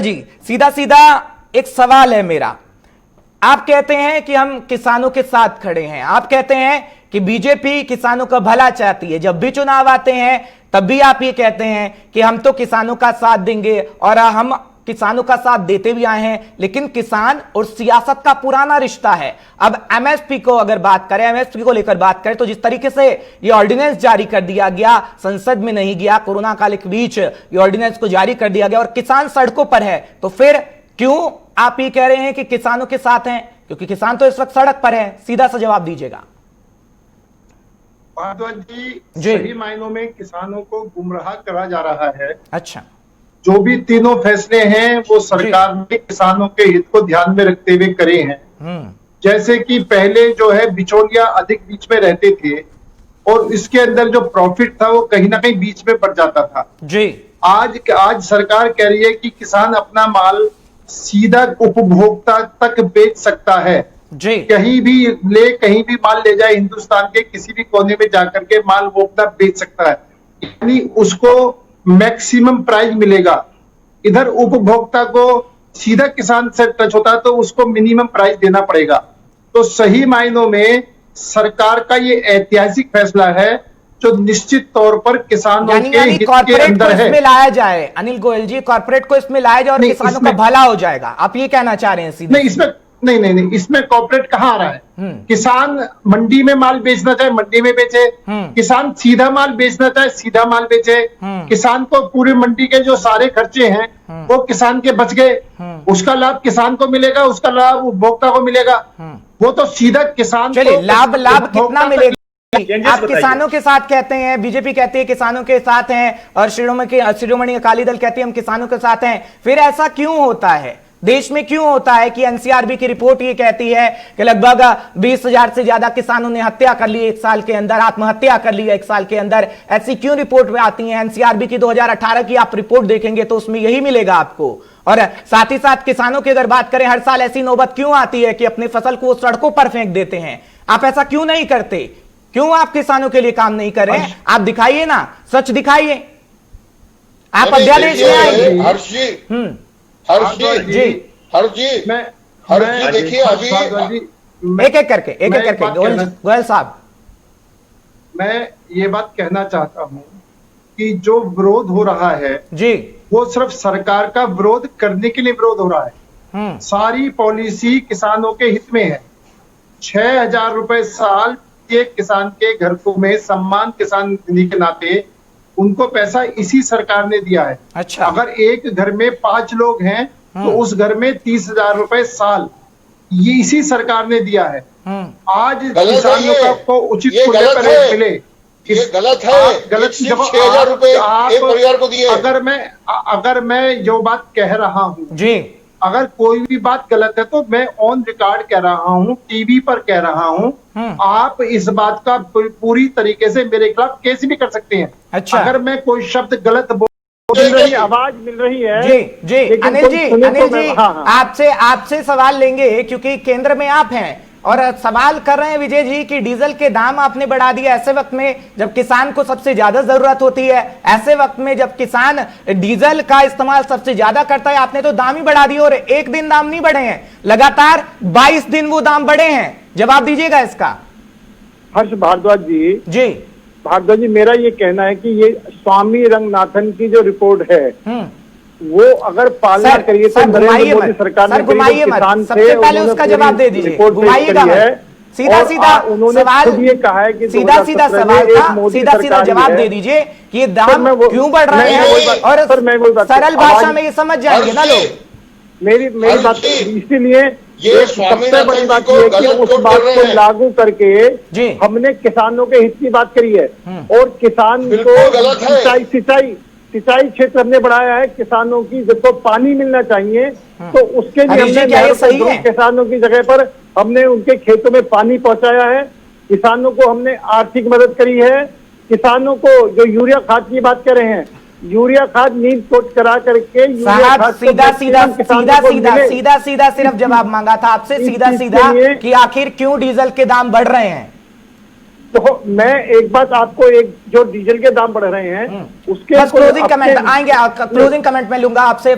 जी, सीधा सीधा एक सवाल है मेरा। आप कहते हैं कि हम किसानों के साथ खड़े हैं, आप कहते हैं कि बीजेपी किसानों का भला चाहती है, जब भी चुनाव आते हैं तब भी आप ये कहते हैं कि हम तो किसानों का साथ देंगे और हम किसानों का साथ देते भी आए हैं। लेकिन किसान और सियासत का पुराना रिश्ता है। अब एमएसपी को अगर बात करें, एमएसपी को लेकर बात करें, तो जिस तरीके से ये ऑर्डिनेंस जारी कर दिया गया, संसद में नहीं गया, कोरोना काल के बीच ये ऑर्डिनेंस को जारी कर दिया गया और किसान सड़कों पर है, तो फिर क्यों आप ये कह रहे हैं कि किसानों के साथ हैं? क्योंकि किसान तो इस वक्त सड़क पर है। सीधा सा जवाब दीजिएगा। भारद्वाज जी, सही मायनों में किसानों को गुमराह करा जा रहा है। अच्छा, जो भी तीनों फैसले हैं वो सरकार ने किसानों के हित को ध्यान में रखते हुए करे हैं। जैसे कि पहले जो है बिचौलिया अधिक बीच में रहते थे और इसके अंदर जो प्रॉफिट था वो कहीं ना कहीं बीच में पड़ जाता था जी। आज सरकार कह रही है कि किसान अपना माल सीधा उपभोक्ता तक बेच सकता है जी। कहीं भी माल ले जाए, हिंदुस्तान के किसी भी कोने में जाकर के माल वो अपना बेच सकता है, यानी उसको मैक्सिमम प्राइस मिलेगा। इधर उपभोक्ता को सीधा किसान से टच होता है तो उसको मिनिमम प्राइस देना पड़ेगा। तो सही मायनों में सरकार का ये ऐतिहासिक फैसला है जो निश्चित तौर पर किसानों के हित के अंदर है। इसमें लाया जाए, अनिल गोयल जी, कॉर्पोरेट को इसमें लाया जाए और किसानों का भला हो जाएगा, आप ये कहना चाह रहे हैं? सीधे नहीं, इसमें कॉर्पोरेट कहाँ आ रहा है? किसान मंडी में माल बेचना चाहे मंडी में बेचे, किसान सीधा माल बेचना चाहे सीधा माल बेचे, किसान को पूरी मंडी के जो सारे खर्चे हैं वो किसान के बच गए, उसका लाभ किसान को मिलेगा, उसका लाभ उपभोक्ता को मिलेगा। वो तो सीधा किसान को लाभ कितना मिलेगा? आप किसानों के साथ कहते हैं, बीजेपी कहती है किसानों के साथ हैं और शिरोमणि अकाली दल कहती है हम किसानों के साथ हैं। फिर ऐसा क्यों होता है? देश में क्यों होता है कि एनसीआरबी की रिपोर्ट ये कहती है कि लगभग 20,000 से ज्यादा किसानों ने हत्या कर ली एक साल के अंदर, आत्महत्या कर ली एक साल के अंदर? ऐसी क्यों रिपोर्ट में आती है? एनसीआरबी की 2018 की आप रिपोर्ट देखेंगे तो उसमें यही मिलेगा आपको। और साथ ही साथ किसानों की अगर बात करें, हर साल ऐसी नौबत क्यों आती है कि अपनी फसल को सड़कों पर फेंक देते हैं? आप ऐसा क्यों नहीं करते? क्यों आप किसानों के लिए काम नहीं कर रहे हैं? आप दिखाइए ना, सच दिखाइए। आप अध्यादेश में आएंगे। हर्ष जी देखिए, अभी एक एक करके गोयल साहब, मैं ये बात कहना चाहता हूँ कि जो विरोध हो रहा है जी, वो सिर्फ सरकार का विरोध करने के लिए विरोध हो रहा है। सारी पॉलिसी किसानों के हित में है। 6,000 रुपए साल एक किसान के घर को में सम्मान किसान निधि के नाते उनको पैसा इसी सरकार ने दिया है। अच्छा। अगर एक घर में 5 लोग हैं तो उस घर में 30,000 रुपए साल ये इसी सरकार ने दिया है। आज किसानों को उचित मूल्य पर मिले, ये गलत है। गलत 6,000 रुपए एक परिवार को दिए। अगर मैं जो बात कह रहा हूँ जी, अगर कोई भी बात गलत है तो मैं ऑन रिकॉर्ड कह रहा हूँ, टीवी पर कह रहा हूँ, आप इस बात का पूरी तरीके से मेरे खिलाफ केस भी कर सकते हैं। अच्छा। अगर मैं कोई शब्द गलत आवाज मिल रही है जी अनिल जी, हाँ। आपसे सवाल लेंगे क्योंकि केंद्र में आप हैं और सवाल कर रहे हैं विजय जी कि डीजल के दाम आपने बढ़ा दिए ऐसे वक्त में जब किसान को सबसे ज्यादा जरूरत होती है, ऐसे वक्त में जब किसान डीजल का इस्तेमाल सबसे ज्यादा करता है, आपने तो दाम ही बढ़ा दिए और एक दिन दाम नहीं बढ़े हैं, लगातार 22 दिन वो दाम बढ़े हैं। जवाब दीजिएगा इसका। हर्ष भारद्वाज जी, भारद्वाज जी, मेरा ये कहना है कि ये स्वामी रंगनाथन की जो रिपोर्ट है वो अगर पालना करिए तो नरेंद्र मोदी सरकार ने किसान सबसे पहले उसका जवाब दे दीजिए, घुमाइएगा मत। सीधा सवाल ये कहा है कि सीधा सवाल था, सीधा जवाब दे दीजिए कि ये दाम क्यों बढ़ रहे हैं और सरल भाषा में ये समझ जाएंगे ना लोग। मेरी बात इसीलिए सबसे बड़ी बात यह है कि उस बात को लागू करके हमने किसानों के हित की बात करी है और किसान को सिंचाई क्षेत्र हमने बढ़ाया है। किसानों की जिसको पानी मिलना चाहिए तो उसके लिए हमने किसानों की जगह पर हमने उनके खेतों में पानी पहुंचाया है। किसानों को हमने आर्थिक मदद करी है। किसानों को जो यूरिया खाद की बात कर रहे हैं, यूरिया खाद नींद कोट करा करके सीधा सिर्फ जवाब मांगा था आपसे, सीधा कि आखिर क्यों डीजल के दाम बढ़ रहे हैं। तो मैं एक बात आपको, एक जो डीजल के दाम बढ़ रहे हैं उसके क्लोजिंग कमेंट आएंगे, क्लोजिंग कमेंट में लूंगा आपसे।